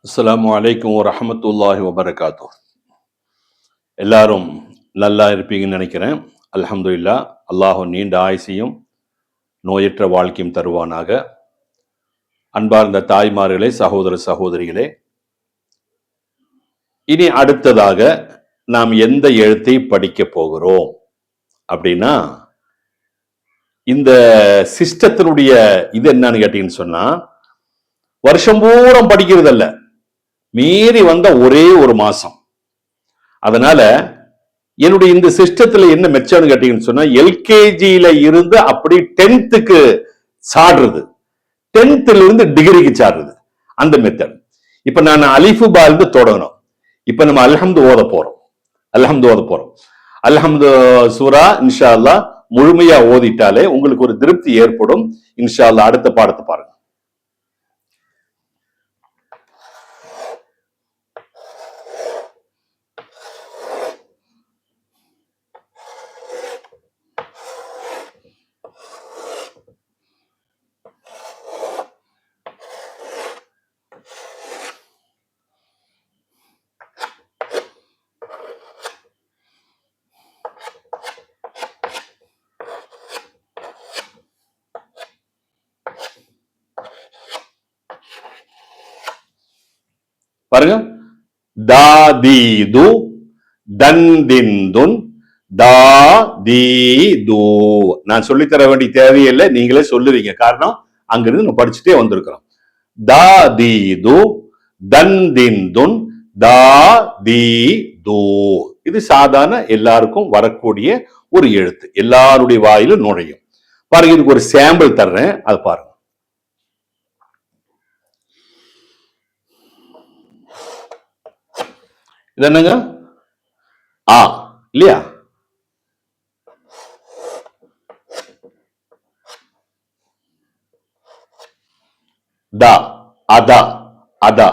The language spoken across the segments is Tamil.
அஸ்ஸலாமு அலைக்கும் வரஹ்மத்துல்லாஹி வபரகாத்து. எல்லாரும் நல்லா இருப்பீங்கன்னு நினைக்கிறேன். அல்ஹம்துலில்லாஹ். அல்லாஹ் நீண்ட ஆயுசையும் நோயற்ற வாழ்க்கையும் தருவானாக. அன்பார்ந்த தாய்மார்களே, சகோதர சகோதரிகளே, இனி அடுத்ததாக நாம் எந்த எழுத்தை படிக்க போகிறோம் அப்படின்னா, இந்த சிஸ்டத்தினுடைய இது என்னன்னு கேட்டீங்கன்னு சொன்னா, வருஷம் பூரா படிக்கிறது அல்ல, மீறி வந்த ஒரே ஒரு மாசம். அதனால என்னுடைய இந்த சிஸ்டத்துல என்ன மெச்சம்னு கேட்டீங்கன்னு சொன்னா, எல்கேஜியில இருந்து அப்படி 10th சாடுறது, 10th இருந்து டிகிரிக்கு சாடுறது, அந்த மெத்தட். இப்ப நான் அலிஃபு பா இருந்து தொடங்கணும். இப்ப நம்ம அல்ஹம்து ஓத போறோம். அல்ஹம்து சூரா இன்ஷா அல்லாஹ் முழுமையா ஓதிட்டாலே உங்களுக்கு ஒரு திருப்தி ஏற்படும். இன்ஷா அல்லாஹ் அடுத்த பாடத்தை பாருங்க. பாருங்க, தாதீது, தன்திந்துன், தாதீது. நான் சொல்லித்தர வேண்டிய தேவையில்லை, நீங்களே சொல்லுவீங்க. காரணம் அங்கிருந்து நம்ம படிச்சுட்டே வந்திருக்கிறோம். தாதீது, தன்திந்துன், தாதீது. இது சாதாரண எல்லாருக்கும் வரக்கூடிய ஒரு எழுத்து, எல்லாருடைய வாயிலும் நுழையும். பாருங்க, இதுக்கு ஒரு சாம்பிள் தர்றேன், அது பாருங்க. இது என்னங்க? ஆ இல்லையா? தா, அதா, அதா.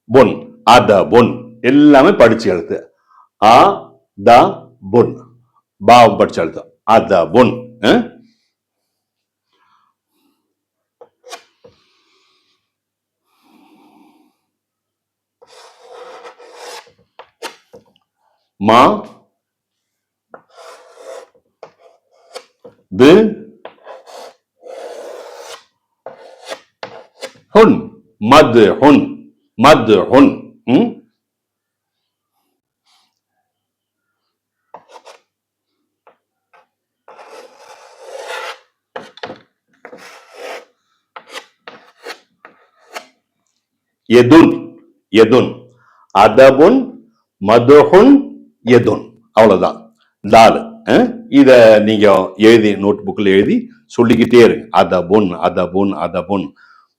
பொன், அத, பொன் எல்லாமே படிச்சு எழுத்து. ஆ, த, பொன். பாவம் படிச்சு எழுத்து. அத, பொன். மா, து, ஹுன், மது, ஹுன், மது, ஹுன். எதுன், எதுன், அதபுன், மதுஹுன், எதுன். அவ்வளவுதான். நாலு. இத நீங்க எழுதி நோட் புக்ல எழுதி சொல்லிக்கிட்டே இருங்க. அதபுன், அதபுன், அதபுன்,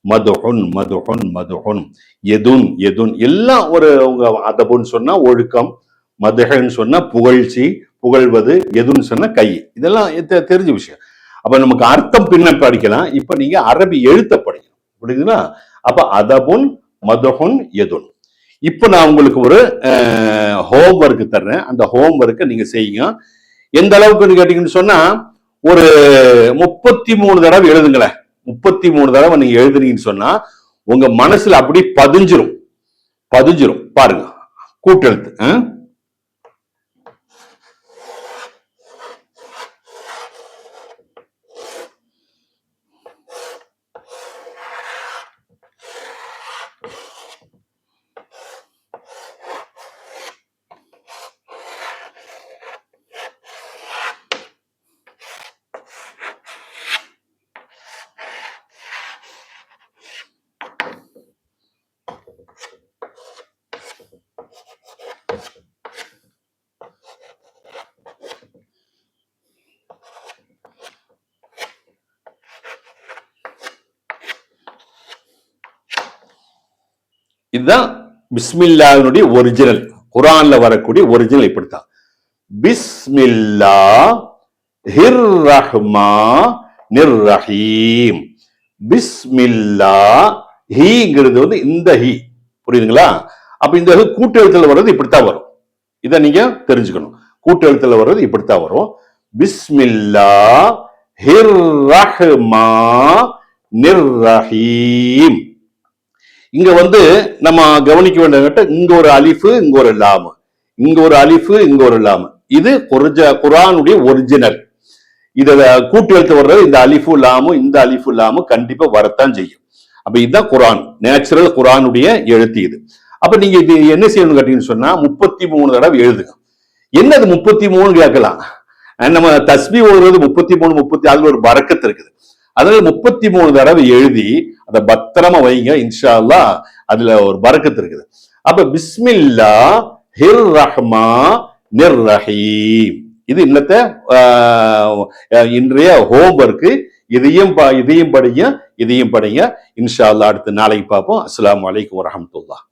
மதுஹுன், மதுஹுன், மதுஹுன், எதுன், எதுன். எல்லாம் ஒரு உங்க அதபுன் சொன்னா ஒழுக்கம், மதுஹன்னு சொன்னா புகழ்ச்சி, புகழ்வது, எதுன்னு சொன்னா கை. இதெல்லாம் தெரிஞ்ச விஷயம். அப்ப நமக்கு அர்த்தம் பின்ன படிக்கலாம். இப்ப நீங்க அரபி எழுத்த படிக்கணும். புரியுதுங்களா? அப்ப அதபுன், மதுஹுன், எதுன். இப்ப நான் உங்களுக்கு ஒரு ஹோம் ஒர்க் தர்றேன். அந்த ஹோம் ஒர்க்கை நீங்க செய்யுங்க. எந்த அளவுக்கு கேட்டீங்கன்னு சொன்னா, ஒரு 33 தடவை எழுதுங்களேன். 33 தடவை நீங்க எழுதுனீங்கன்னு சொன்னா உங்க மனசுல அப்படி பதிஞ்சிரும். பாருங்க, கூட்டெழுத்து. இதுதான் பிஸ்மில்லாஹ்வுடைய ஒரிஜினல். குர்ஆன்ல வரக்கூடிய ஒரிஜினல் இப்படித்தான். பிஸ்மில்லாஹிர் ரஹ்மானிர் ரஹீம். பிஸ்மில்லாஹிங்கிறது வந்து இந்த ஹி, புரியுதுங்களா? அப்ப இந்த கூட்டு எழுத்துல வர்றது இப்படித்தான் வரும். இதை நீங்க தெரிஞ்சுக்கணும். கூட்டு எழுத்துல வர்றது இப்படித்தான் வரும். பிஸ்மில்லாஹிர் ஹிர் ரஹ்மா நிர் ரஹீம். இங்க நம்ம கவனிக்க வேண்டிய இங்க ஒரு அலிஃபு, இங்க ஒரு லாமு, இங்க ஒரு அலிஃபு, இங்க ஒரு லாமு. இது குர்ஆனுடைய ஒரிஜினல். இத கூட்டி எழுத்து வர்றது இந்த அலிஃபு லாமு, இந்த அலிஃபு லாமு கண்டிப்பா வரத்தான் செய்யும். அப்ப இதுதான் குர்ஆன், நேச்சுரல் குர்ஆனுடைய எழுத்து இது. அப்ப நீங்க இது என்ன செய்யணும் கேட்டீங்கன்னு சொன்னா 33 தடவை எழுதுங்க. என்னது 33 கேட்கலாம். நம்ம தஸ்பீ ஓடுறது 33 30, அதுல ஒரு பரக்கத்து இருக்குது. அதனால 33 தடவை எழுதி அதை பத்திரமா வைங்க. இன்ஷா அல்லாஹ் அதுல ஒரு பரக்கத்து இருக்குது. அப்ப பிஸ்மில்லா ஹிர் ரஹ்மா நிர் ரஹீம். இது இன்னத்த இன்றைய ஹோம்வொர்க். இதையும் படிங்க, இதையும் படிங்க. இன்ஷா அல்லாஹ் அடுத்த நாளைக்கு பார்ப்போம். அஸ்ஸலாமு அலைக்கும் வரஹ்மத்துல்லாஹ்.